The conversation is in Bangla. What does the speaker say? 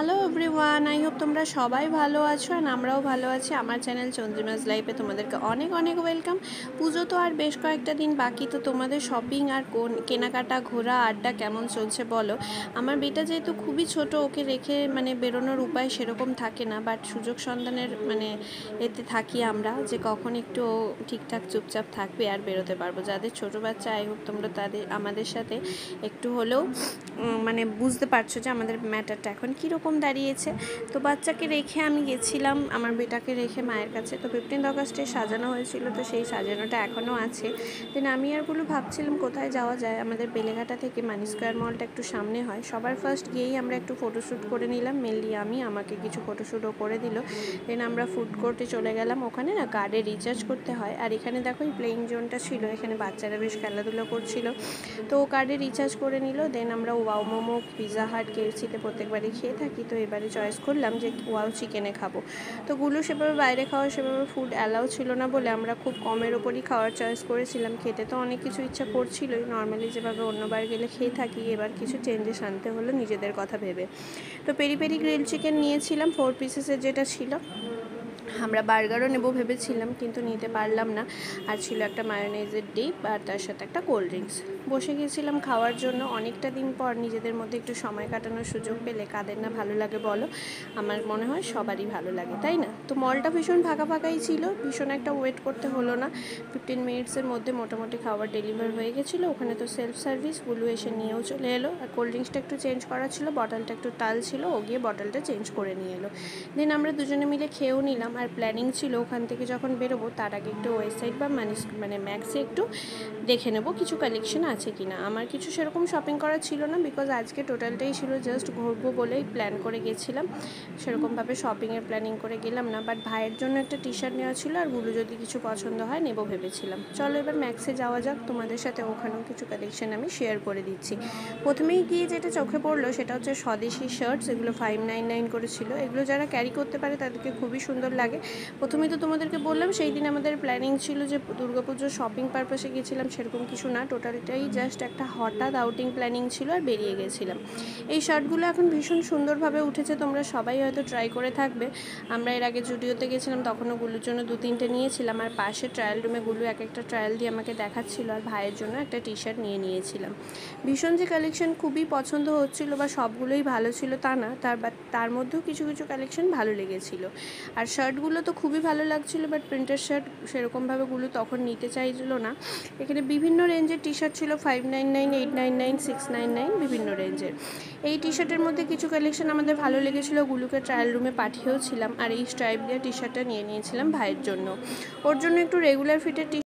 হ্যালো এভরিওয়ান, আই হোপ তোমরা সবাই ভালো আছো আর আমরাও ভালো আছি। আমার চ্যানেল চন্দ্রিমাস লাইফে তোমাদেরকে অনেক অনেক ওয়েলকাম। পুজো তো আর বেশ কয়েকটা দিন বাকি, তো তোমাদের শপিং আর কেনাকাটা ঘোরা আড্ডা কেমন চলছে বলো। আমার বেটা যেহেতু খুবই ছোট, ওকে রেখে বেরোনোর উপায় সেরকম থাকে না, বাট সুযোগ সন্ধানের এতে থাকি আমরা যে কখন একটু ঠিকঠাক চুপচাপ থাকবে আর বেরোতে পারবো। যাদের ছোট বাচ্চা, আই হোপ তোমরা আমাদের সাথে একটু হলেও বুঝতে পারছো যে আমাদের ম্যাটারটা এখন কীরকম দাঁড়িয়েছে। তো বাচ্চাকে রেখে আমি গেছিলাম, আমার বেটাকে রেখে মায়ের কাছে। তো 15 আগস্টে সাজানো হয়েছিল, তো সেই সাজানোটা এখনও আছে। দেন আমি আরগুলো ভাবছিলাম কোথায় যাওয়া যায়। আমাদের বেলেঘাটা থেকে মানি স্কোয়ার মলটা একটু সামনে হয়। সবার ফার্স্ট গিয়েই আমরা একটু ফটোশ্যুট করে নিলাম। মেনলি আমাকে কিছু ফটোশ্যুটও করে দিল। দেন আমরা ফুড কোর্টে চলে গেলাম। ওখানে না কার্ডে রিচার্জ করতে হয়। আর এখানে দেখো এই প্লেইং জোনটা ছিল, এখানে বাচ্চারা বেশ খেলাধুলো করছিল, তো কার্ডে রিচার্জ করে নিল। দেন আমরা ওয়াও মোমো, পিৎজা হাট, কেএফসিতে প্রত্যেকবারই খেয়ে থাকি, তো এবারে চয়েস করলাম যে ওয়াও চিকেনে খাবো। তো গুলো সেভাবে বাইরে সেভাবে ফুড অ্যালাউ ছিল না বলে আমরা খুব কমের ওপরই খাওয়ার চয়েস করেছিলাম। খেতে তো অনেক কিছু ইচ্ছা করছিলই, নর্মালি যেভাবে অন্যবার গেলে খেয়ে থাকি, এবার কিছু চেঞ্জেস আনতে হলো নিজেদের কথা ভেবে। তো পেরি পেরি গ্রিল চিকেন নিয়েছিলাম 4 পিসেসের যেটা ছিল। আমরা বার্গারও নেব ভেবেছিলাম, কিন্তু নিতে পারলাম না। আর ছিল একটা মায়োনেজের ডিপ আর তার সাথে একটা কোল্ড ড্রিঙ্কস। বসে গিয়েছিলাম খাওয়ার জন্য। অনেকটা দিন পর নিজেদের মধ্যে একটু সময় কাটানোর সুযোগ পেলে কাদের না ভালো লাগে বলো। আমার মনে হয় সবারই ভালো লাগে, তাই না? তো মলটা ভীষণ ফাঁকাই ছিল, ভীষণ একটা ওয়েট করতে হলো না। 15 মিনিটসের মধ্যে মোটামুটি খাবার ডেলিভার হয়ে গেছিলো। ওখানে তো সেলফ সার্ভিসগুলো এসে নিয়েও চলে এলো। আর কোল্ড ড্রিঙ্কসটা একটু চেঞ্জ করা ছিল, বটলটা একটু টাল ছিল, ও গিয়ে বটলটা চেঞ্জ করে নিয়ে এলো। দেন আমরা দুজনে মিলে খেয়েও নিলাম। আর প্ল্যানিং ছিল ওখান থেকে যখন বেরোবো তার আগে একটু ওয়েবসাইট বা ম্যাক্সে একটু দেখে নেবো কিছু কালেকশন আছে কি না। আমার কিছু সেরকম শপিং করা ছিল না, বিকজ আজকে টোটালটাই ছিল জাস্ট ঘুরবো বলেই প্ল্যান করে গেছিলাম। সেরকমভাবে শপিংয়ের প্ল্যানিং করে গেলাম না, বাট ভাইয়ের জন্য একটা টি শার্ট নেওয়া ছিল, আর গুলো যদি কিছু পছন্দ হয় নেবো ভেবেছিলাম। চলো এবার ম্যাক্সে যাওয়া যাক, তোমাদের সাথে ওখানেও কিছু কালেকশন আমি শেয়ার করে দিচ্ছি। প্রথমেই গিয়ে যেটা চোখে পড়লো সেটা হচ্ছে স্বদেশি শার্টস, এগুলো 599 করেছিল। এগুলো যারা ক্যারি করতে পারে তাদেরকে খুবই সুন্দর লাগে। প্রথমেই তো তোমাদেরকে বললাম সেই দিন আমাদের প্ল্যানিং ছিল যে দুর্গাপুজোর শপিং পারপাসে গেছিলাম, সেরকম কিছু না, টোটালটাই জাস্ট একটা হঠাৎ আউটিং প্ল্যানিং ছিল আর বেরিয়ে গেছিলাম। এই শার্টগুলো এখন ভীষণ সুন্দরভাবে উঠেছে, তোমরা সবাই হয়তো ট্রাই করে থাকবে। আমরা এর আগে জুডিওতে গেছিলাম, তখনও গুলোর জন্য 2-3টে নিয়েছিলাম। আর পাশে ট্রায়াল রুমে গুলো এক একটা ট্রায়াল দিয়ে আমাকে দেখাচ্ছিল, আর ভাইয়ের জন্য একটা টি শার্ট নিয়েছিলাম। ভীষণ যে কালেকশন খুবই পছন্দ হচ্ছিল বা সবগুলোই ভালো ছিল তা না, তার মধ্যেও কিছু কিছু কালেকশন ভালো লেগেছিল। আর শার্টগুলো তো খুবই ভালো লাগছিলো, বাট প্রিন্টের শার্ট সেরকমভাবে গুলো তখন নিতে চাইছিল না। এখানে বিভিন্ন রেঞ্জের টি শার্ট ছিল, 599, 899, 699, বিভিন্ন রেঞ্জের। এই টি শার্টের মধ্যে কিছু কালেকশন আমাদের ভালো লেগেছিলো, গুলোকে ট্রায়াল রুমে পাঠিয়েও ছিলাম। আর এই স্ট্রাইপ দিয়ে টি শার্টটা নিয়েছিলাম ভাইয়ের জন্য। ওর জন্য একটু রেগুলার ফিটের টি